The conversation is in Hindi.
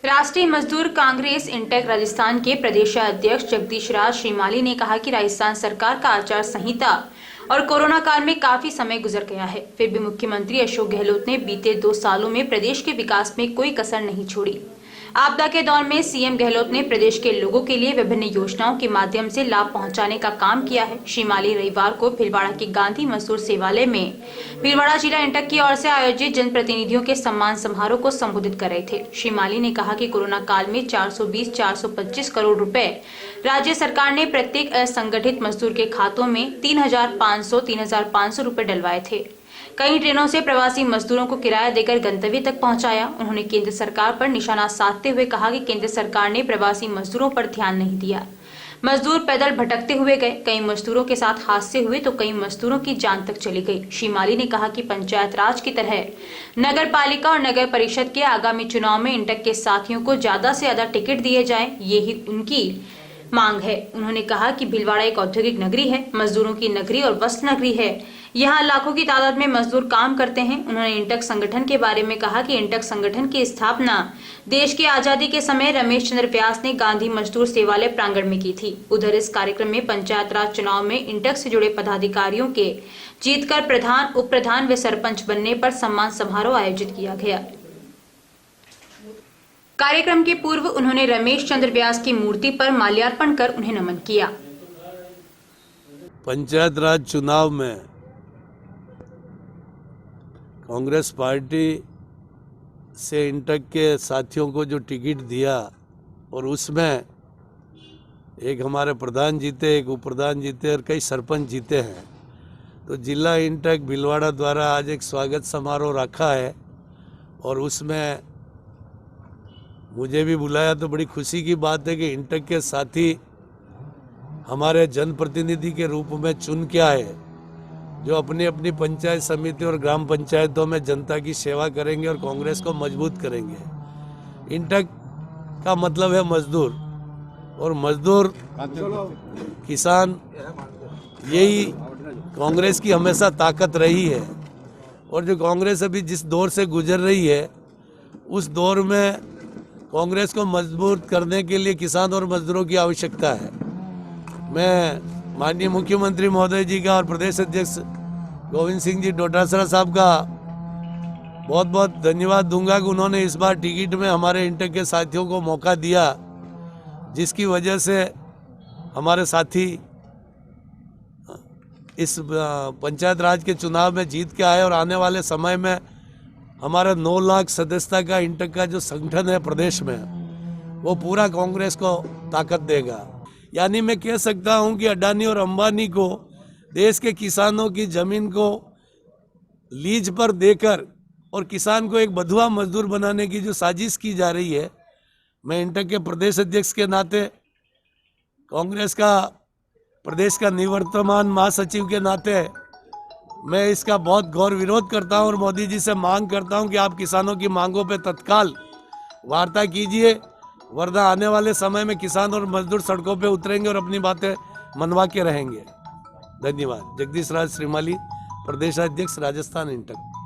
राष्ट्रीय मजदूर कांग्रेस इंटेक राजस्थान के प्रदेशाध्यक्ष जगदीश राज श्रीमाली ने कहा कि राजस्थान सरकार का आचार संहिता और कोरोना काल में काफी समय गुजर गया है, फिर भी मुख्यमंत्री अशोक गहलोत ने बीते 2 सालों में प्रदेश के विकास में कोई कसर नहीं छोड़ी। आपदा के दौर में सीएम गहलोत ने प्रदेश के लोगों के लिए विभिन्न योजनाओं के माध्यम से लाभ पहुंचाने का काम किया है। श्रीमाली रविवार को भीलवाड़ा के गांधी मजदूर सेवालय में भीलवाड़ा जिला इंटक की ओर से आयोजित जनप्रतिनिधियों के सम्मान समारोह को संबोधित कर रहे थे। श्रीमाली ने कहा कि कोरोना काल में 420-425 करोड़ रुपए राज्य सरकार ने प्रत्येक असंगठित मजदूर के खातों में 3,500 रुपए डलवाए थे। कई ट्रेनों से प्रवासी मजदूरों को किराया देकर गंतव्य तक पहुंचाया। उन्होंने केंद्र सरकार पर निशाना साधते हुए कहा कि केंद्र सरकार ने प्रवासी मजदूरों पर ध्यान नहीं दिया। मजदूर पैदल भटकते हुए गए, कई मजदूरों के साथ हादसे हुए तो कई मजदूरों की जान तक चली गई। श्रीमाली ने कहा कि पंचायत राज की तरह नगर पालिका और नगर परिषद के आगामी चुनाव में इंटक के साथियों को ज्यादा से ज्यादा टिकट दिए जाएं, यही उनकी मांग है। उन्होंने कहा कि भीलवाड़ा एक औद्योगिक नगरी है, मजदूरों की नगरी और वस्त्र नगरी है। यहाँ लाखों की तादाद में मजदूर काम करते हैं। उन्होंने इंटक संगठन के बारे में कहा कि इंटक संगठन की स्थापना देश की आजादी के समय रमेश चंद्र व्यास ने गांधी मजदूर सेवालय प्रांगण में की थी। उधर इस कार्यक्रम में पंचायत राज चुनाव में इंटक से जुड़े पदाधिकारियों के जीतकर प्रधान, उप प्रधान व सरपंच बनने पर सम्मान समारोह आयोजित किया गया। कार्यक्रम के पूर्व उन्होंने रमेश चंद्र व्यास की मूर्ति पर माल्यार्पण कर उन्हें नमन किया। पंचायत राज चुनाव में कांग्रेस पार्टी से इंटक के साथियों को जो टिकट दिया और उसमें एक हमारे प्रधान जीते, एक उप प्रधान जीते और कई सरपंच जीते हैं, तो जिला इंटक भीलवाड़ा द्वारा आज एक स्वागत समारोह रखा है और उसमें मुझे भी बुलाया। तो बड़ी खुशी की बात है कि इंटक के साथी हमारे जनप्रतिनिधि के रूप में चुन के आए, जो अपनी अपनी पंचायत समिति और ग्राम पंचायतों में जनता की सेवा करेंगे और कांग्रेस को मजबूत करेंगे। इंटक का मतलब है मजदूर, और मजदूर किसान, यही कांग्रेस की हमेशा ताकत रही है। और जो कांग्रेस अभी जिस दौर से गुजर रही है, उस दौर में कांग्रेस को मजबूत करने के लिए किसान और मजदूरों की आवश्यकता है। मैं माननीय मुख्यमंत्री महोदय जी का और प्रदेश अध्यक्ष गोविंद सिंह जी डोटासरा साहब का बहुत बहुत धन्यवाद दूंगा कि उन्होंने इस बार टिकट में हमारे इंटक के साथियों को मौका दिया, जिसकी वजह से हमारे साथी इस पंचायत राज के चुनाव में जीत के आए और आने वाले समय में हमारा 9 लाख सदस्यता का इंटक का जो संगठन है प्रदेश में, वो पूरा कांग्रेस को ताकत देगा। यानी मैं कह सकता हूं कि अडानी और अंबानी को देश के किसानों की जमीन को लीज पर देकर और किसान को एक बधुआ मजदूर बनाने की जो साजिश की जा रही है, मैं इंटक के प्रदेश अध्यक्ष के नाते, कांग्रेस का प्रदेश का निवर्तमान महासचिव के नाते मैं इसका बहुत घोर विरोध करता हूं और मोदी जी से मांग करता हूं कि आप किसानों की मांगों पे तत्काल वार्ता कीजिए, वरना आने वाले समय में किसान और मजदूर सड़कों पे उतरेंगे और अपनी बातें मनवा के रहेंगे। धन्यवाद। जगदीश राज श्रीमाली, प्रदेशाध्यक्ष राजस्थान इंटक।